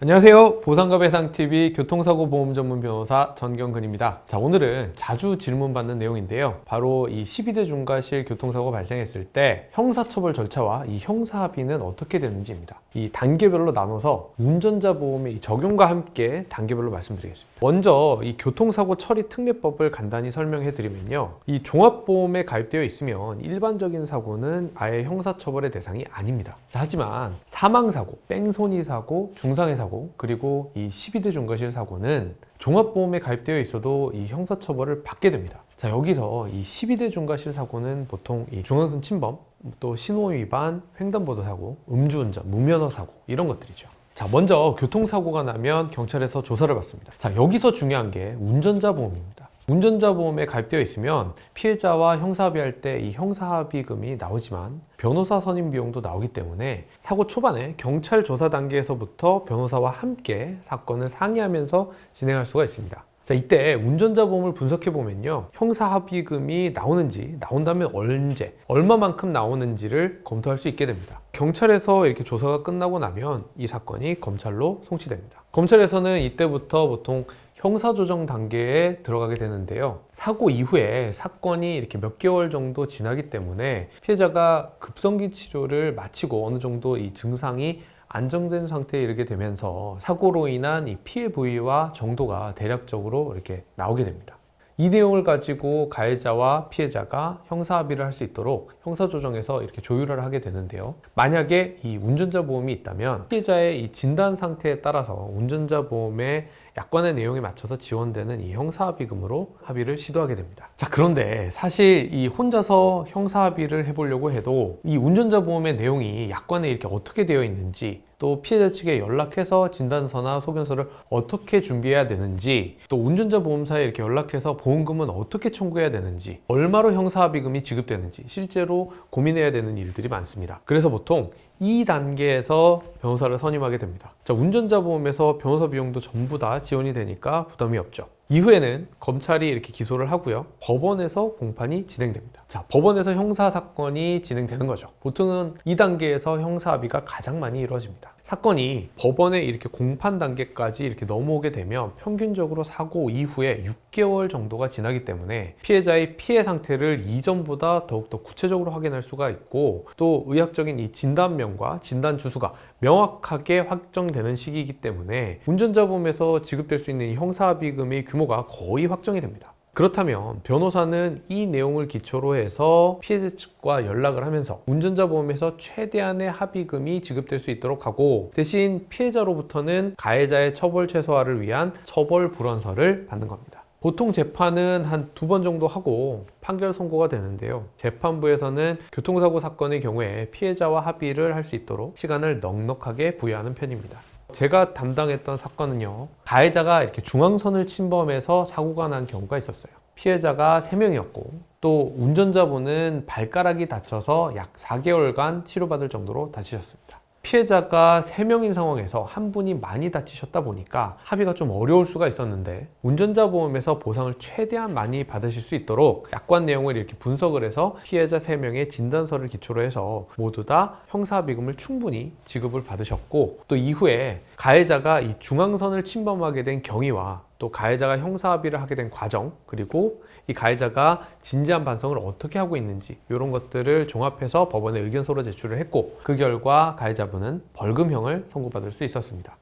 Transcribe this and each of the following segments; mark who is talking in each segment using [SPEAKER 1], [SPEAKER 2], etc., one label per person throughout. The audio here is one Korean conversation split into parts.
[SPEAKER 1] 안녕하세요. 보상가배상TV 교통사고 보험 전문 변호사 전경근입니다. 자, 오늘은 자주 질문받는 내용인데요. 바로 이 12대 중과실 교통사고 발생했을 때 형사처벌 절차와 이 형사합의는 어떻게 되는지입니다. 이 단계별로 나눠서 운전자 보험의 적용과 함께 단계별로 말씀드리겠습니다. 먼저 이 교통사고 처리 특례법을 간단히 설명해 드리면요. 이 종합보험에 가입되어 있으면 일반적인 사고는 아예 형사처벌의 대상이 아닙니다. 자, 하지만 사망사고, 뺑소니 사고, 중상해 사고, 그리고 이 12대 중과실 사고는 종합보험에 가입되어 있어도 이 형사처벌을 받게 됩니다. 자, 여기서 이 12대 중과실 사고는 보통 이 중앙선 침범, 또 신호위반, 횡단보도 사고, 음주운전, 무면허 사고 이런 것들이죠. 자, 먼저 교통사고가 나면 경찰에서 조사를 받습니다. 자, 여기서 중요한 게 운전자 보험입니다. 운전자 보험에 가입되어 있으면 피해자와 형사합의할 때 이 형사합의금이 나오지만 변호사 선임 비용도 나오기 때문에 사고 초반에 경찰 조사 단계에서부터 변호사와 함께 사건을 상의하면서 진행할 수가 있습니다. 자, 이때 운전자 보험을 분석해 보면요, 형사합의금이 나오는지, 나온다면 언제, 얼마만큼 나오는지를 검토할 수 있게 됩니다. 경찰에서 이렇게 조사가 끝나고 나면 이 사건이 검찰로 송치됩니다. 검찰에서는 이때부터 보통 형사조정 단계에 들어가게 되는데요. 사고 이후에 사건이 이렇게 몇 개월 정도 지나기 때문에 피해자가 급성기 치료를 마치고 어느 정도 이 증상이 안정된 상태에 이르게 되면서 사고로 인한 이 피해 부위와 정도가 대략적으로 이렇게 나오게 됩니다. 이 내용을 가지고 가해자와 피해자가 형사합의를 할 수 있도록 형사조정에서 이렇게 조율을 하게 되는데요. 만약에 이 운전자 보험이 있다면 피해자의 이 진단 상태에 따라서 운전자 보험의 약관의 내용에 맞춰서 지원되는 이 형사합의금으로 합의를 시도하게 됩니다. 자, 그런데 사실 이 혼자서 형사합의를 해보려고 해도 이 운전자 보험의 내용이 약관에 이렇게 어떻게 되어 있는지, 또 피해자 측에 연락해서 진단서나 소견서를 어떻게 준비해야 되는지, 또 운전자 보험사에 이렇게 연락해서 보험금은 어떻게 청구해야 되는지, 얼마로 형사합의금이 지급되는지 실제로 고민해야 되는 일들이 많습니다. 그래서 보통 2단계에서 변호사를 선임하게 됩니다. 자, 운전자 보험에서 변호사 비용도 전부 다 지원이 되니까 부담이 없죠. 이후에는 검찰이 이렇게 기소를 하고요, 법원에서 공판이 진행됩니다. 자, 법원에서 형사사건이 진행되는 거죠. 보통은 2단계에서 형사합의가 가장 많이 이루어집니다. 사건이 법원에 이렇게 공판 단계까지 이렇게 넘어오게 되면 평균적으로 사고 이후에 6개월 정도가 지나기 때문에 피해자의 피해 상태를 이전보다 더욱더 구체적으로 확인할 수가 있고, 또 의학적인 이 진단명과 진단 주수가 명확하게 확정되는 시기이기 때문에 운전자 보험에서 지급될 수 있는 이 형사합의금의 규모가 거의 확정이 됩니다. 그렇다면 변호사는 이 내용을 기초로 해서 피해자 측과 연락을 하면서 운전자 보험에서 최대한의 합의금이 지급될 수 있도록 하고, 대신 피해자로부터는 가해자의 처벌 최소화를 위한 처벌 불원서를 받는 겁니다. 보통 재판은 한 2번 정도 하고 판결 선고가 되는데요. 재판부에서는 교통사고 사건의 경우에 피해자와 합의를 할 수 있도록 시간을 넉넉하게 부여하는 편입니다. 제가 담당했던 사건은요, 가해자가 이렇게 중앙선을 침범해서 사고가 난 경우가 있었어요. 피해자가 3명이었고 또 운전자분은 발가락이 다쳐서 약 4개월간 치료받을 정도로 다치셨습니다. 피해자가 3명인 상황에서 한 분이 많이 다치셨다 보니까 합의가 좀 어려울 수가 있었는데, 운전자 보험에서 보상을 최대한 많이 받으실 수 있도록 약관 내용을 이렇게 분석을 해서 피해자 3명의 진단서를 기초로 해서 모두 다 형사합의금을 충분히 지급을 받으셨고, 또 이후에 가해자가 이 중앙선을 침범하게 된 경위와 또 가해자가 형사합의를 하게 된 과정, 그리고 이 가해자가 진지한 반성을 어떻게 하고 있는지 이런 것들을 종합해서 법원에 의견서로 제출을 했고, 그 결과 가해자분은 벌금형을 선고받을 수 있었습니다.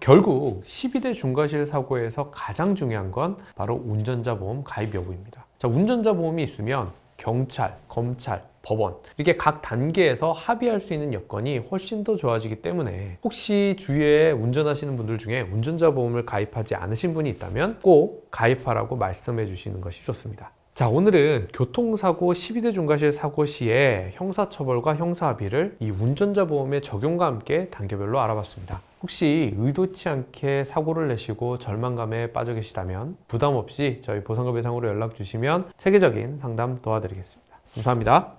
[SPEAKER 1] 결국 12대 중과실 사고에서 가장 중요한 건 바로 운전자 보험 가입 여부입니다. 자, 운전자 보험이 있으면 경찰, 검찰, 법원 이렇게 각 단계에서 합의할 수 있는 여건이 훨씬 더 좋아지기 때문에 혹시 주위에 운전하시는 분들 중에 운전자 보험을 가입하지 않으신 분이 있다면 꼭 가입하라고 말씀해 주시는 것이 좋습니다. 자, 오늘은 교통사고 12대 중과실 사고 시에 형사처벌과 형사합의를 이 운전자 보험의 적용과 함께 단계별로 알아봤습니다. 혹시 의도치 않게 사고를 내시고 절망감에 빠져 계시다면 부담 없이 저희 보상가배상으로 연락 주시면 체계적인 상담 도와드리겠습니다. 감사합니다.